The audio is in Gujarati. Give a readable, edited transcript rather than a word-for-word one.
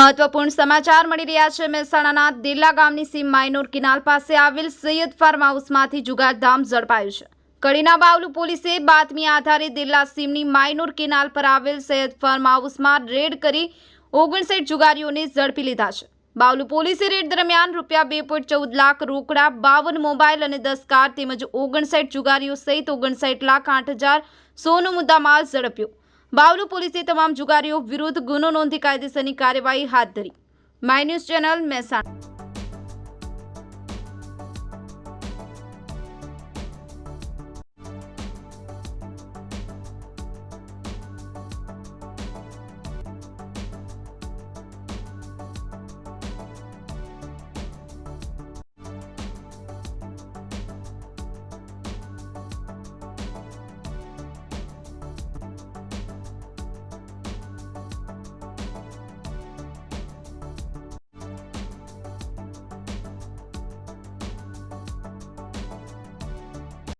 મહત્વપૂર્ણ સમાચાર મળી રહ્યા છે। મહેસાણાના દેલા ગામની સીમ માયનોર કેનાલ પાસે આવેલ સૈયદ ફાર્મ હાઉસમાંથી જુગારધામ ઝડપાયું છે। કડીના બાવલુ પોલીસે બાતમી આધારે દેલા સીમની માયનોર કેનાલ પર આવેલ સૈયદ ફાર્મ હાઉસમાં રેડ કરી 59 જુગારીઓને ઝડપી લીધા છે। બાવલુ પોલીસે રેડ દરમિયાન ₹2.14 લાખ રોકડા, 52 મોબાઈલ અને 10 કાર તેમજ 59 જુગારીઓ સહિત 59,08,000 સોનો મુદ્દામાલ ઝડપ્યો। બાવલુ પોલીસે તમામ જુગારીઓ વિરુદ્ધ ગુનો નોંધી કાયદેસરની કાર્યવાહી હાથ ધરી। My news channel Mehsana.